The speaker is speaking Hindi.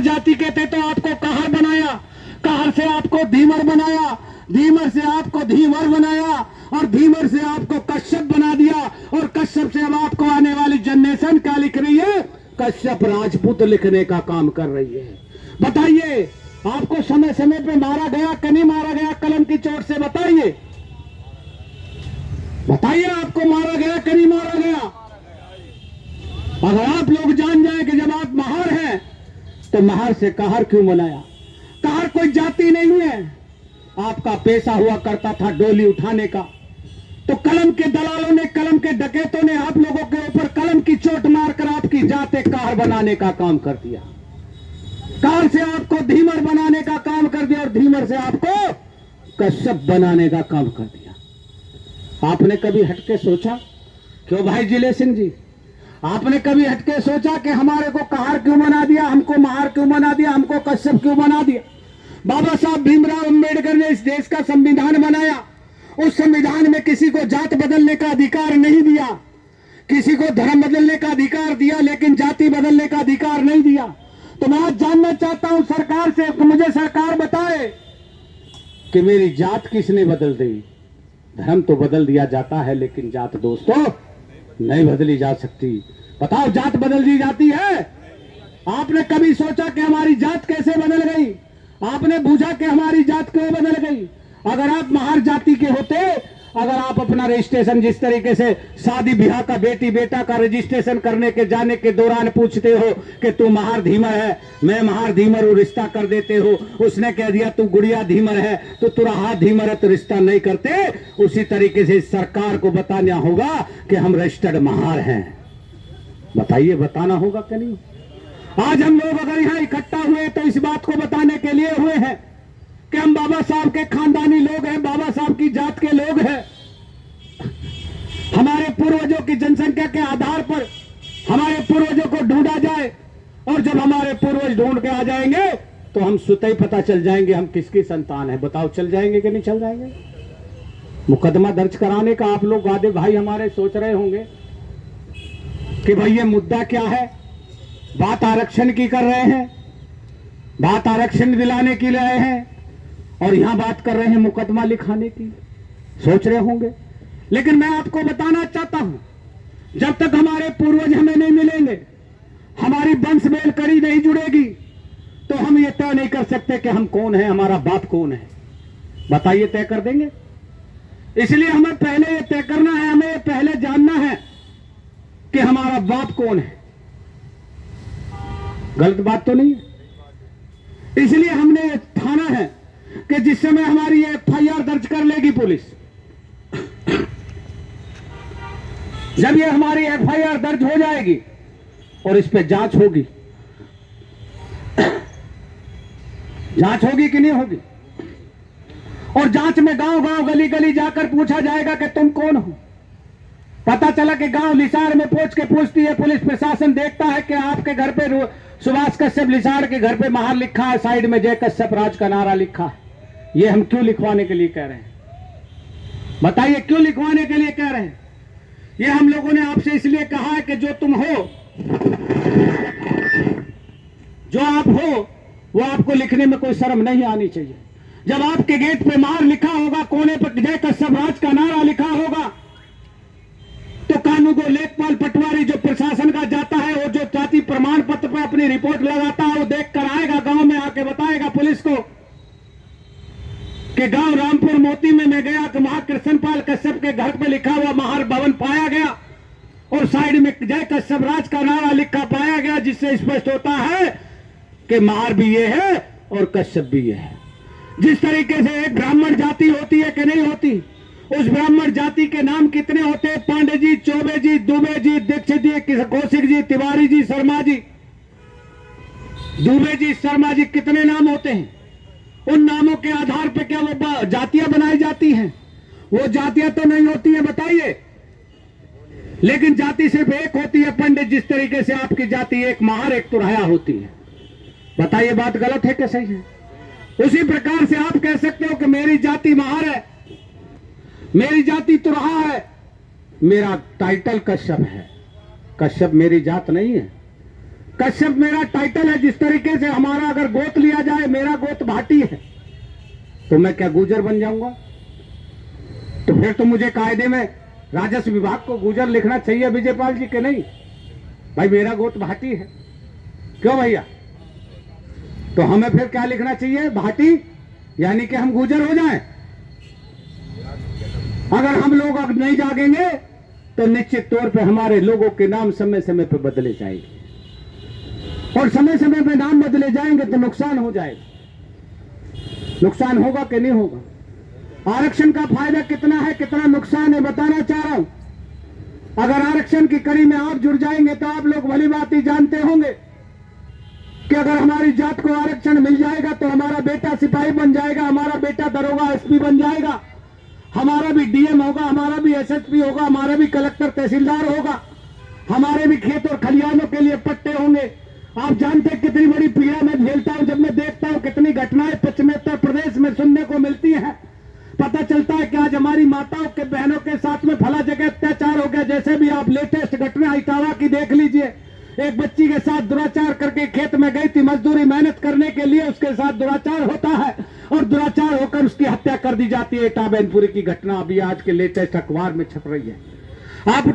जाति के थे तो आपको कहर बनाया, कहर से आपको धीमर बनाया, धीमर से आपको धीवर बनाया और धीमर से आपको कश्यप बना दिया और कश्यप से अब आपको आने वाली जनरेशन क्या लिख रही है? कश्यप राजपूत लिखने का काम कर रही है। बताइए आपको समय समय पे मारा गया कि नहीं मारा गया कलम की चोट से? बताइए बताइए आपको मारा गया कि नहीं मारा गया? अगर आप लोग जान जाए कि जब आप महार हैं तो महार से कहर क्यों बनाया? कहर कोई जाति नहीं है, आपका पेशा हुआ करता था डोली उठाने का। तो कलम के दलालों ने, कलम के डकैतों ने आप लोगों के ऊपर कलम की चोट मारकर आपकी जात एक कहर बनाने का काम कर दिया। कहर से आपको धीमर बनाने का काम कर दिया और धीमर से आपको कश्यप बनाने का काम कर दिया। आपने कभी हटके सोचा? क्यों भाई जिले सिंह जी, आपने कभी हटके सोचा कि हमारे को कहर क्यों बना दिया, हमको महार क्यों बना दिया, हमको कश्यप क्यों बना दिया? बाबा साहब भीमराव अंबेडकर ने इस देश का संविधान बनाया। उस संविधान में किसी को जात बदलने का अधिकार नहीं दिया, किसी को धर्म बदलने का अधिकार दिया, लेकिन जाति बदलने का अधिकार नहीं दिया। तो मैं आज जानना चाहता हूं सरकार से कि मुझे सरकार बताए कि मेरी जात किसने बदल दी? धर्म तो बदल दिया जाता है लेकिन जात दोस्तों नहीं बदली जा सकती। बताओ जात बदल दी जाती है? आपने कभी सोचा कि हमारी जात कैसे बदल गई? आपने पूछा कि हमारी जात क्यों बदल गई? अगर आप महार जाति के होते, अगर आप अपना रजिस्ट्रेशन जिस तरीके से शादी ब्याह का बेटी बेटा का रजिस्ट्रेशन करने के जाने के दौरान पूछते हो कि तू महार धीमर है, मैं महार धीमर हूं, रिश्ता कर देते हो, उसने कह दिया तू गुड़िया धीमर है तो तुरा हाथ धीमर है तो रिश्ता नहीं करते, उसी तरीके से सरकार को बताना होगा कि हम रजिस्टर्ड महार हैं। बताइए बताना होगा कि नहीं? आज हम लोग अगर यहां इकट्ठा हुए तो इस बात को बताने के लिए हुए हैं कि हम बाबा साहब के खानदानी लोग हैं, बाबा साहब की जात के लोग हैं। हमारे पूर्वजों की जनसंख्या के आधार पर हमारे पूर्वजों को ढूंढा जाए और जब हमारे पूर्वज ढूंढ के आ जाएंगे तो हम स्वतः ही पता चल जाएंगे हम किसकी संतान है। बताओ चल जाएंगे कि नहीं चल जाएंगे? मुकदमा दर्ज कराने का आप लोग आधे भाई हमारे सोच रहे होंगे कि भाई ये मुद्दा क्या है, बात आरक्षण की कर रहे हैं, बात आरक्षण दिलाने की रहे हैं और यहां बात कर रहे हैं मुकदमा लिखाने की, सोच रहे होंगे। लेकिन मैं आपको बताना चाहता हूं जब तक हमारे पूर्वज हमें नहीं मिलेंगे, हमारी वंश मेल कड़ी नहीं जुड़ेगी तो हम ये तय नहीं कर सकते कि हम कौन है, हमारा बाप कौन है। बताइए तय कर देंगे? इसलिए हमें पहले ये तय करना है, हमें ये पहले जानना है कि हमारा बाप कौन है। गलत बात तो नहीं है। इसलिए हमने ये ठाना है कि जिस समय हमारी एफआईआर दर्ज कर लेगी पुलिस, जब ये हमारी एफआईआर दर्ज हो जाएगी और इस पे जांच होगी, जांच होगी कि नहीं होगी? और जांच में गांव गांव गली गली जाकर पूछा जाएगा कि तुम कौन हो। पता चला कि गांव लिसार में पहुंच के पूछती है पुलिस प्रशासन, देखता है कि आपके घर पे सुभाष कश्यप लिसार के घर पे महार लिखा है, साइड में जय कश्यप राज का नारा लिखा है। ये हम क्यों लिखवाने के लिए कह रहे हैं? बताइए क्यों लिखवाने के लिए कह रहे हैं? ये हम लोगों ने आपसे इसलिए कहा है कि जो तुम हो, जो आप हो, वो आपको लिखने में कोई शर्म नहीं आनी चाहिए। जब आपके गेट पे महार लिखा होगा, कोने पर जय कश्यप राज का नारा लिखा होगा, तो कानूगो लेखपाल पटवारी जो प्रशासन का जाता है, वो जो जाति प्रमाण पत्र पर अपनी रिपोर्ट लगाता है, वो देख कर आएगा, गांव में आके बताएगा पुलिस को कि गांव रामपुर मोती में मैं गया कि वहां कृष्णपाल कश्यप के घर पे लिखा हुआ महार भवन पाया गया और साइड में जय कश्यप राज का नारा लिखा पाया गया, जिससे स्पष्ट होता है कि महार भी ये है और कश्यप भी ये है। जिस तरीके से एक ब्राह्मण जाति होती है कि नहीं होती, उस ब्राह्मण जाति के नाम कितने होते हैं? पांडे जी, चौबे जी, दुबे जी, दीक्षित जी, कौशिक जी, तिवारी जी, शर्मा जी, दुबे जी, शर्मा जी, कितने नाम होते हैं? उन नामों के आधार पर क्या वो जातियां बनाई जाती हैं? वो जातियां तो नहीं होती है, बताइए। लेकिन जाति सिर्फ एक होती है पंडित, जिस तरीके से आपकी जाति एक महार एक तुरहाया होती है। बताइए बात गलत है कि सही है? उसी प्रकार से आप कह सकते हो कि मेरी जाति महार है, मेरी जाति तुरहा है, मेरा टाइटल कश्यप है। कश्यप मेरी जात नहीं है। कश्यप मेरा टाइटल है। जिस तरीके से हमारा अगर गोत लिया जाए, मेरा गोत भाटी है, तो मैं क्या गुर्जर बन जाऊंगा? तो फिर तो मुझे कायदे में राजस्व विभाग को गुर्जर लिखना चाहिए विजयपाल जी के नहीं? भाई मेरा गोत भाटी है, क्यों भैया? तो हमें फिर क्या लिखना चाहिए? भाटी, यानी कि हम गुर्जर हो जाएं। अगर हम लोग अब नहीं जागेंगे तो निश्चित तौर पे हमारे लोगों के नाम समय समय पे बदले जाएंगे, और समय समय पे नाम बदले जाएंगे तो नुकसान हो जाएगा। नुकसान होगा कि नहीं होगा? आरक्षण का फायदा कितना है, कितना नुकसान है, बताना चाह रहा हूं। अगर आरक्षण की कड़ी में आप जुड़ जाएंगे तो आप लोग भली बात ही जानते होंगे कि अगर हमारी जात को आरक्षण मिल जाएगा तो हमारा बेटा सिपाही बन जाएगा, हमारा बेटा दरोगा एसपी बन जाएगा, हमारा भी डीएम होगा, हमारा भी एसएसपी होगा, हमारा भी कलेक्टर तहसीलदार होगा, हमारे भी खेत और खलिहानों के लिए पट्टे होंगे। आप जानते हैं कितनी बड़ी पीड़ा मैं झेलता हूं जब मैं देखता हूं कितनी घटनाएं पश्चिमी उत्तर प्रदेश में सुनने को मिलती हैं। पता चलता है कि आज हमारी माताओं के बहनों के साथ में फला जगह अत्याचार हो गया। जैसे भी आप लेटेस्ट घटना इटावा की देख लीजिए, एक बच्ची के साथ दुराचार करके खेत में गई थी मजदूरी मेहनत करने के लिए, उसके साथ दुराचार होता है और दुराचार होकर उसकी हत्या कर दी जाती है। इटावा मैनपुरी की घटना अभी आज के लेटेस्ट अखबार में छप रही है। आप